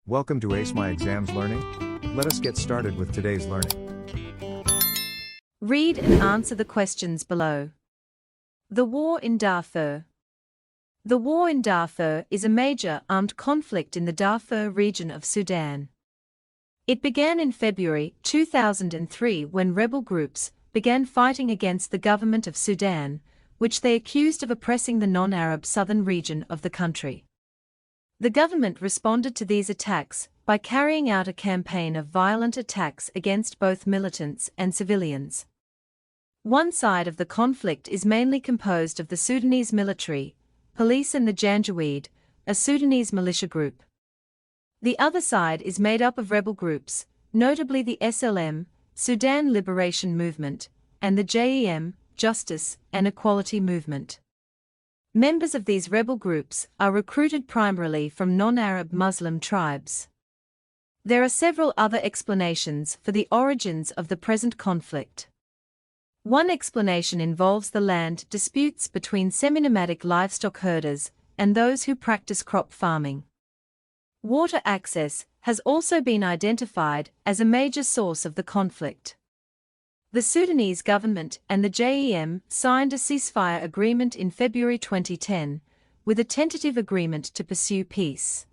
Welcome to Ace My Exams Learning. Let us get started with today's learning. Read and answer the questions below. The war in Darfur. The war in Darfur is a major armed conflict in the Darfur region of Sudan. It began in February 2003 when rebel groups began fighting against the government of Sudan, which they accused of oppressing the non-Arab southern region of the country. The government responded to these attacks by carrying out a campaign of violent attacks against both militants and civilians. One side of the conflict is mainly composed of the Sudanese military, police and the Janjaweed, a Sudanese militia group. The other side is made up of rebel groups, notably the SLM, Sudan Liberation Movement, and the JEM, Justice and Equality Movement. Members of these rebel groups are recruited primarily from non-Arab Muslim tribes. There are several other explanations for the origins of the present conflict. One explanation involves the land disputes between semi-nomadic livestock herders and those who practice crop farming. Water access has also been identified as a major source of the conflict. The Sudanese government and the JEM signed a ceasefire agreement in February 2010, with a tentative agreement to pursue peace.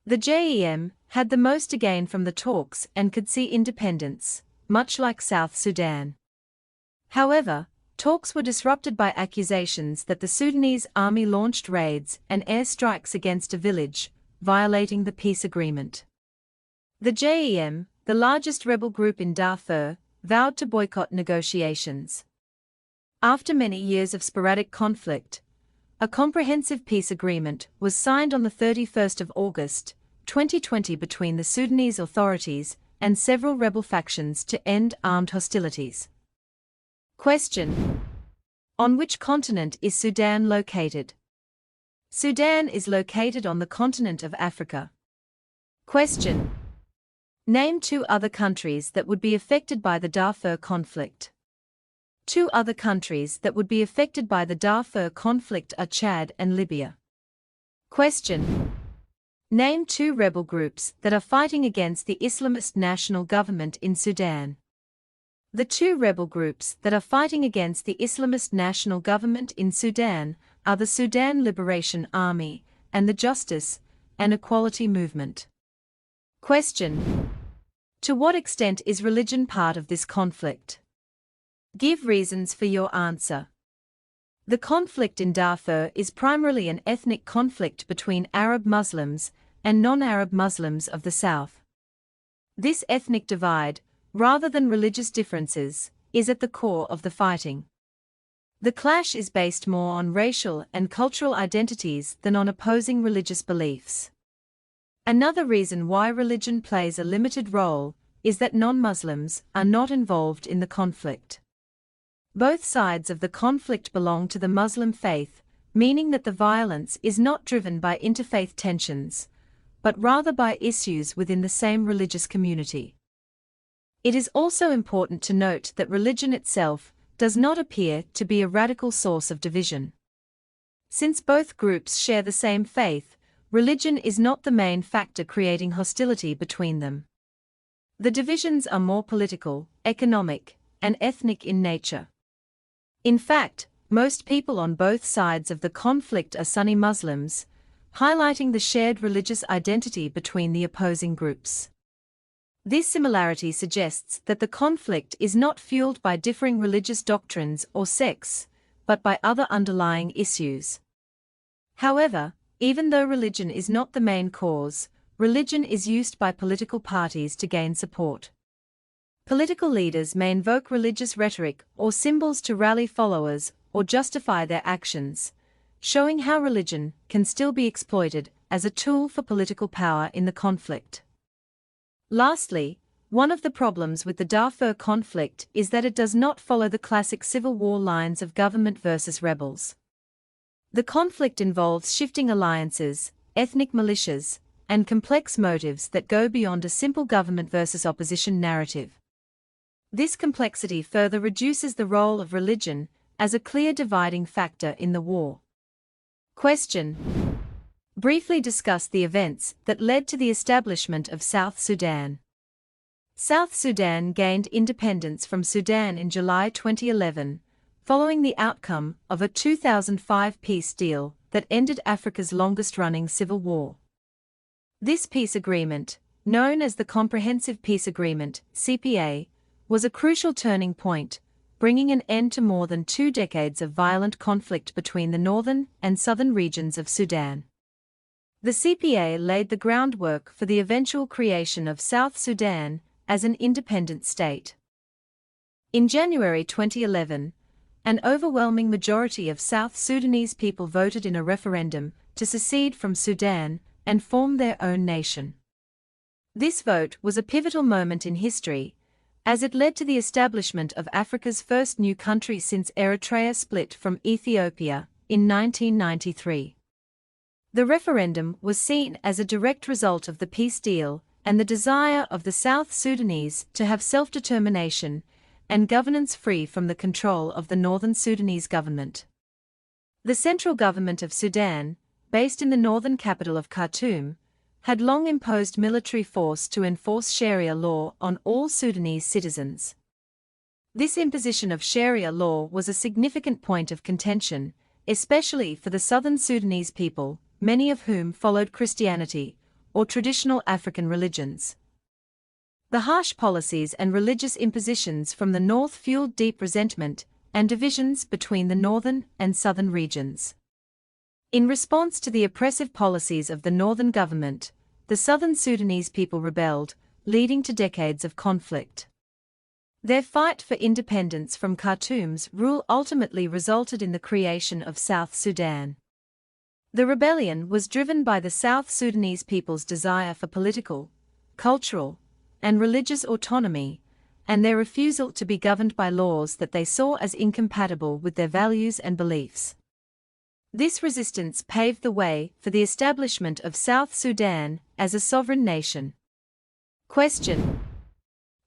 The JEM had the most to gain from the talks and could see independence, much like South Sudan. However, talks were disrupted by accusations that the Sudanese army launched raids and airstrikes against a village, violating the peace agreement. The JEM, the largest rebel group in Darfur, vowed to boycott negotiations. After many years of sporadic conflict, a comprehensive peace agreement was signed on the 31st of August, 2020 between the Sudanese authorities and several rebel factions to end armed hostilities. Question: on which continent is Sudan located? Sudan is located on the continent of Africa. Question: name two other countries that would be affected by the Darfur conflict. Two other countries that would be affected by the Darfur conflict are Chad and Libya. Question: name two rebel groups that are fighting against the Islamist national government in Sudan. The two rebel groups that are fighting against the Islamist national government in Sudan are the Sudan Liberation Army and the Justice and Equality Movement. Question: to what extent is religion part of this conflict? Give reasons for your answer. The conflict in Darfur is primarily an ethnic conflict between Arab Muslims and non-Arab Muslims of the south. This ethnic divide, rather than religious differences, is at the core of the fighting. The clash is based more on racial and cultural identities than on opposing religious beliefs. Another reason why religion plays a limited role is that non-Muslims are not involved in the conflict. Both sides of the conflict belong to the Muslim faith, meaning that the violence is not driven by interfaith tensions, but rather by issues within the same religious community. It is also important to note that religion itself does not appear to be a radical source of division. Since both groups share the same faith, religion is not the main factor creating hostility between them. The divisions are more political, economic, and ethnic in nature. In fact, most people on both sides of the conflict are Sunni Muslims, highlighting the shared religious identity between the opposing groups. This similarity suggests that the conflict is not fueled by differing religious doctrines or sects, but by other underlying issues. However, even though religion is not the main cause, religion is used by political parties to gain support. Political leaders may invoke religious rhetoric or symbols to rally followers or justify their actions, showing how religion can still be exploited as a tool for political power in the conflict. Lastly, one of the problems with the Darfur conflict is that it does not follow the classic civil war lines of government versus rebels. The conflict involves shifting alliances, ethnic militias, and complex motives that go beyond a simple government versus opposition narrative. This complexity further reduces the role of religion as a clear dividing factor in the war. Question: Briefly discuss the events that led to the establishment of South Sudan. South Sudan gained independence from Sudan in July 2011, following the outcome of a 2005 peace deal that ended Africa's longest-running civil war. This peace agreement, known as the Comprehensive Peace Agreement (CPA), was a crucial turning point, bringing an end to more than 2 decades of violent conflict between the northern and southern regions of Sudan. The CPA laid the groundwork for the eventual creation of South Sudan as an independent state. In January 2011, an overwhelming majority of South Sudanese people voted in a referendum to secede from Sudan and form their own nation. This vote was a pivotal moment in history, as it led to the establishment of Africa's first new country since Eritrea split from Ethiopia in 1993. The referendum was seen as a direct result of the peace deal and the desire of the South Sudanese to have self-determination and governance free from the control of the northern Sudanese government. The central government of Sudan, based in the northern capital of Khartoum, had long imposed military force to enforce Sharia law on all Sudanese citizens. This imposition of Sharia law was a significant point of contention, especially for the southern Sudanese people, many of whom followed Christianity or traditional African religions. The harsh policies and religious impositions from the north fueled deep resentment and divisions between the northern and southern regions. In response to the oppressive policies of the northern government, the southern Sudanese people rebelled, leading to decades of conflict. Their fight for independence from Khartoum's rule ultimately resulted in the creation of South Sudan. The rebellion was driven by the South Sudanese people's desire for political, cultural, and religious autonomy, and their refusal to be governed by laws that they saw as incompatible with their values and beliefs. This resistance paved the way for the establishment of South Sudan as a sovereign nation. Question: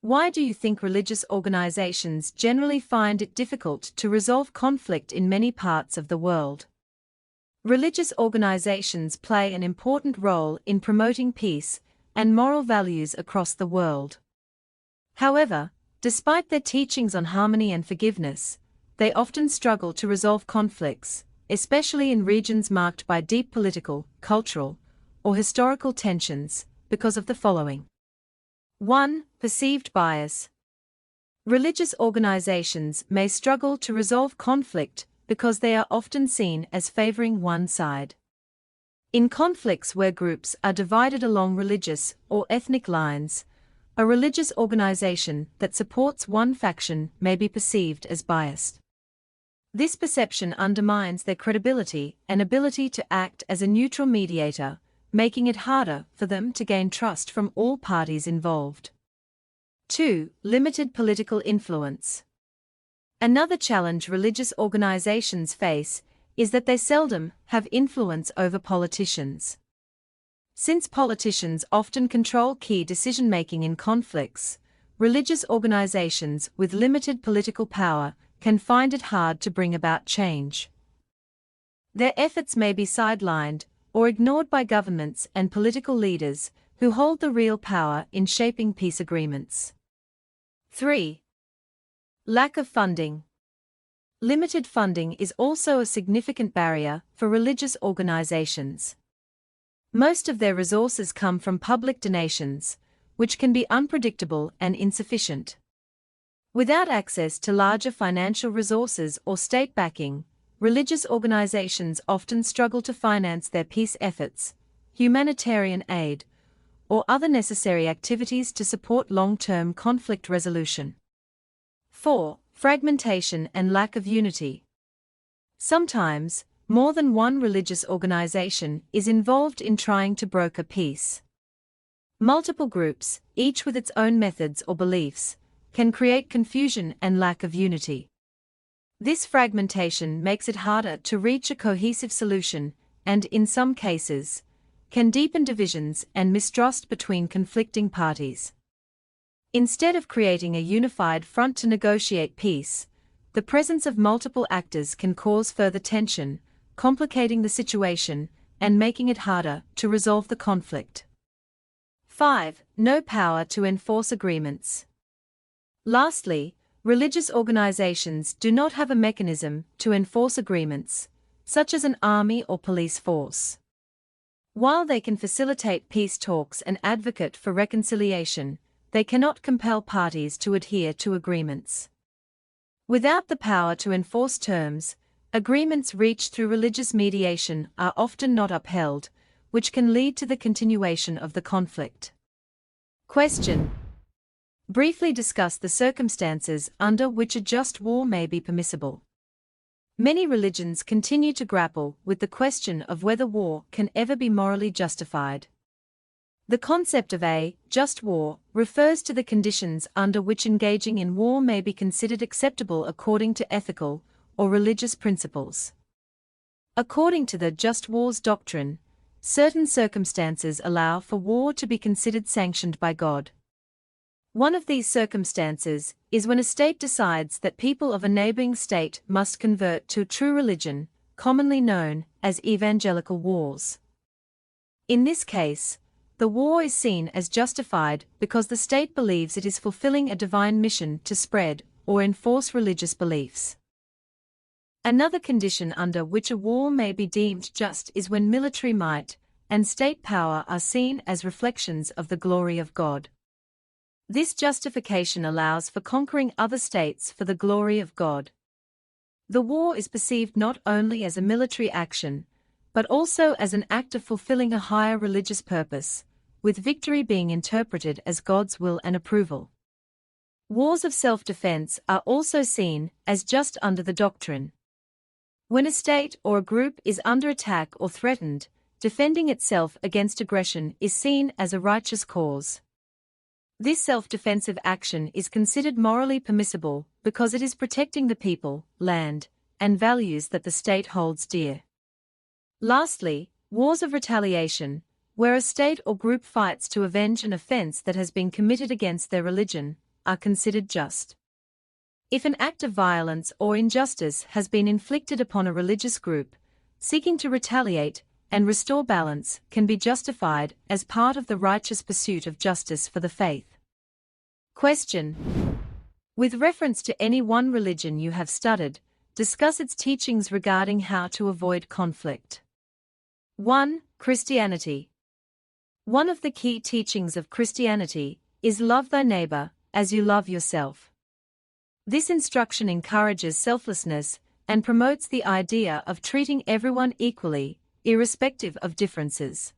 why do you think religious organizations generally find it difficult to resolve conflict in many parts of the world? Religious organizations play an important role in promoting peace and moral values across the world. However, despite their teachings on harmony and forgiveness, they often struggle to resolve conflicts, especially in regions marked by deep political, cultural, or historical tensions, because of the following. 1. Perceived bias. Religious organizations may struggle to resolve conflict because they are often seen as favoring one side. In conflicts where groups are divided along religious or ethnic lines, a religious organization that supports one faction may be perceived as biased. This perception undermines their credibility and ability to act as a neutral mediator, making it harder for them to gain trust from all parties involved. 2. Limited political influence. Another challenge religious organizations face is that they seldom have influence over politicians. Since politicians often control key decision-making in conflicts, religious organizations with limited political power can find it hard to bring about change. Their efforts may be sidelined or ignored by governments and political leaders who hold the real power in shaping peace agreements. 3. Lack of funding. Limited funding is also a significant barrier for religious organizations. Most of their resources come from public donations, which can be unpredictable and insufficient. Without access to larger financial resources or state backing, religious organizations often struggle to finance their peace efforts, humanitarian aid, or other necessary activities to support long-term conflict resolution. 4. Fragmentation and lack of unity. Sometimes, more than one religious organization is involved in trying to broker peace. Multiple groups, each with its own methods or beliefs, can create confusion and lack of unity. This fragmentation makes it harder to reach a cohesive solution and, in some cases, can deepen divisions and mistrust between conflicting parties. Instead of creating a unified front to negotiate peace, the presence of multiple actors can cause further tension, complicating the situation and making it harder to resolve the conflict. 5. No power to enforce agreements. Lastly, religious organizations do not have a mechanism to enforce agreements, such as an army or police force. While they can facilitate peace talks and advocate for reconciliation, they cannot compel parties to adhere to agreements. Without the power to enforce terms, agreements reached through religious mediation are often not upheld, which can lead to the continuation of the conflict. Question. Briefly discuss the circumstances under which a just war may be permissible. Many religions continue to grapple with the question of whether war can ever be morally justified. The concept of a just war refers to the conditions under which engaging in war may be considered acceptable according to ethical or religious principles. According to the just wars doctrine, certain circumstances allow for war to be considered sanctioned by God. One of these circumstances is when a state decides that people of a neighboring state must convert to a true religion, commonly known as evangelical wars. In this case, the war is seen as justified because the state believes it is fulfilling a divine mission to spread or enforce religious beliefs. Another condition under which a war may be deemed just is when military might and state power are seen as reflections of the glory of God. This justification allows for conquering other states for the glory of God. The war is perceived not only as a military action, but also as an act of fulfilling a higher religious purpose, with victory being interpreted as God's will and approval. Wars of self-defense are also seen as just under the doctrine. When a state or a group is under attack or threatened, defending itself against aggression is seen as a righteous cause. This self-defensive action is considered morally permissible because it is protecting the people, land, and values that the state holds dear. Lastly, wars of retaliation, where a state or group fights to avenge an offense that has been committed against their religion, are considered just. If an act of violence or injustice has been inflicted upon a religious group, seeking to retaliate and restore balance can be justified as part of the righteous pursuit of justice for the faith. Question. With reference to any one religion you have studied, discuss its teachings regarding how to avoid conflict. 1. Christianity. One of the key teachings of Christianity is love thy neighbor as you love yourself. This instruction encourages selflessness and promotes the idea of treating everyone equally, irrespective of differences.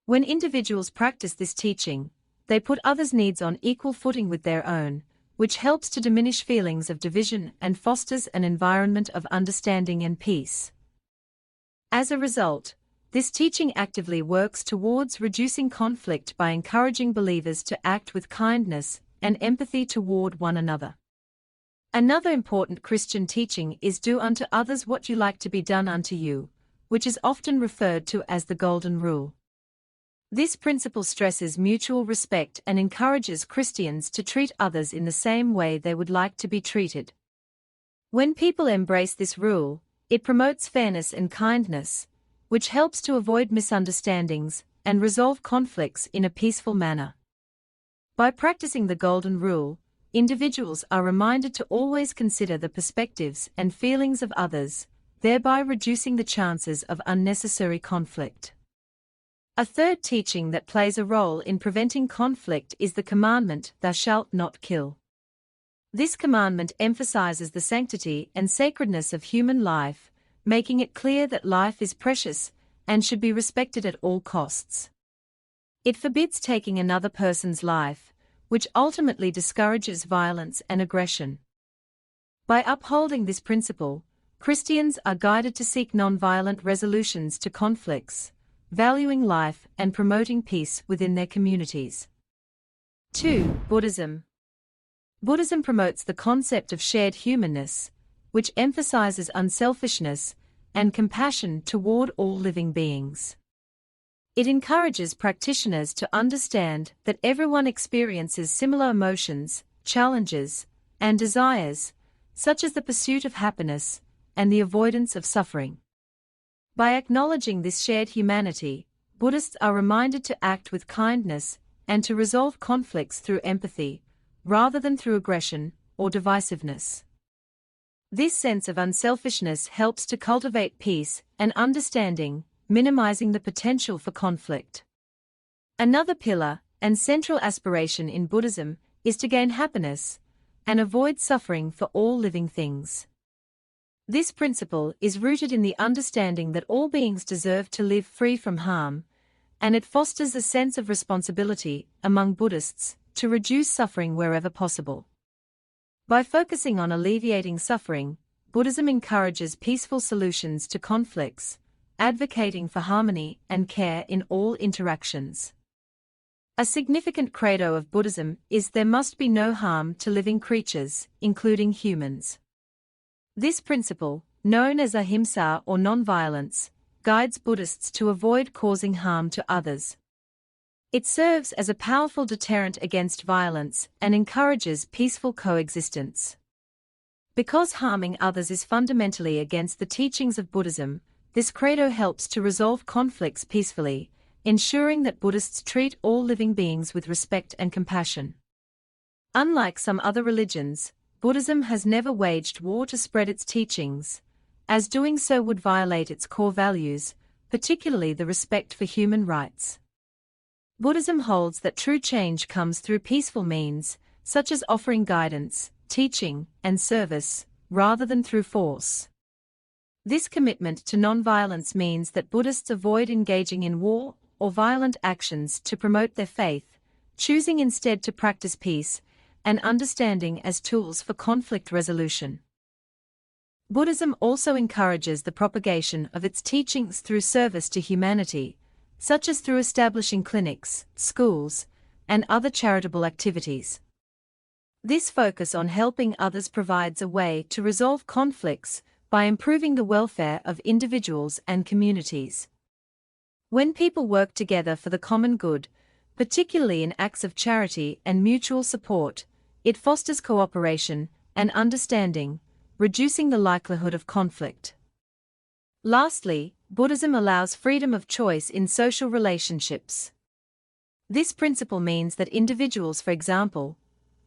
When individuals practice this teaching, they put others' needs on equal footing with their own, which helps to diminish feelings of division and fosters an environment of understanding and peace. As a result, this teaching actively works towards reducing conflict by encouraging believers to act with kindness and empathy toward one another. Another important Christian teaching is do unto others what you like to be done unto you, which is often referred to as the Golden Rule. This principle stresses mutual respect and encourages Christians to treat others in the same way they would like to be treated. When people embrace this rule, it promotes fairness and kindness, which helps to avoid misunderstandings and resolve conflicts in a peaceful manner. By practicing the Golden Rule, individuals are reminded to always consider the perspectives and feelings of others, thereby reducing the chances of unnecessary conflict. A third teaching that plays a role in preventing conflict is the commandment, "Thou shalt not kill." This commandment emphasizes the sanctity and sacredness of human life, making it clear that life is precious and should be respected at all costs. It forbids taking another person's life, which ultimately discourages violence and aggression. By upholding this principle, Christians are guided to seek non-violent resolutions to conflicts, valuing life and promoting peace within their communities. 2. Buddhism. Buddhism promotes the concept of shared humanness, which emphasizes unselfishness and compassion toward all living beings. It encourages practitioners to understand that everyone experiences similar emotions, challenges, and desires, such as the pursuit of happiness and the avoidance of suffering. By acknowledging this shared humanity, Buddhists are reminded to act with kindness and to resolve conflicts through empathy, rather than through aggression or divisiveness. This sense of unselfishness helps to cultivate peace and understanding, minimizing the potential for conflict. Another pillar and central aspiration in Buddhism is to gain happiness and avoid suffering for all living things. This principle is rooted in the understanding that all beings deserve to live free from harm, and it fosters a sense of responsibility among Buddhists to reduce suffering wherever possible. By focusing on alleviating suffering, Buddhism encourages peaceful solutions to conflicts, advocating for harmony and care in all interactions. A significant credo of Buddhism is there must be no harm to living creatures, including humans. This principle, known as ahimsa or nonviolence, guides Buddhists to avoid causing harm to others. It serves as a powerful deterrent against violence and encourages peaceful coexistence. Because harming others is fundamentally against the teachings of Buddhism, this credo helps to resolve conflicts peacefully, ensuring that Buddhists treat all living beings with respect and compassion. Unlike some other religions, Buddhism has never waged war to spread its teachings, as doing so would violate its core values, particularly the respect for human rights. Buddhism holds that true change comes through peaceful means, such as offering guidance, teaching, and service, rather than through force. This commitment to nonviolence means that Buddhists avoid engaging in war or violent actions to promote their faith, choosing instead to practice peace and understanding as tools for conflict resolution. Buddhism also encourages the propagation of its teachings through service to humanity, such as through establishing clinics, schools, and other charitable activities. This focus on helping others provides a way to resolve conflicts by improving the welfare of individuals and communities. When people work together for the common good, particularly in acts of charity and mutual support, it fosters cooperation and understanding, reducing the likelihood of conflict. Lastly, Buddhism allows freedom of choice in social relationships. This principle means that individuals, for example,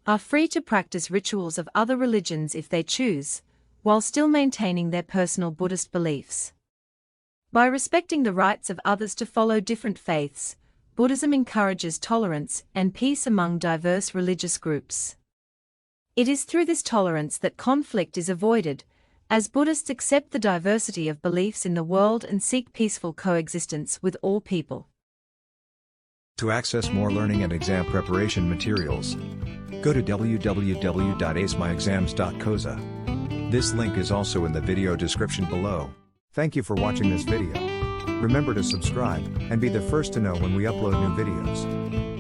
are free to practice rituals of other religions if they choose, while still maintaining their personal Buddhist beliefs. By respecting the rights of others to follow different faiths, Buddhism encourages tolerance and peace among diverse religious groups. It is through this tolerance that conflict is avoided, as Buddhists accept the diversity of beliefs in the world and seek peaceful coexistence with all people. To access more learning and exam preparation materials, go to www.acemyexams.coza. This link is also in the video description below. Thank you for watching this video. Remember to subscribe and be the first to know when we upload new videos.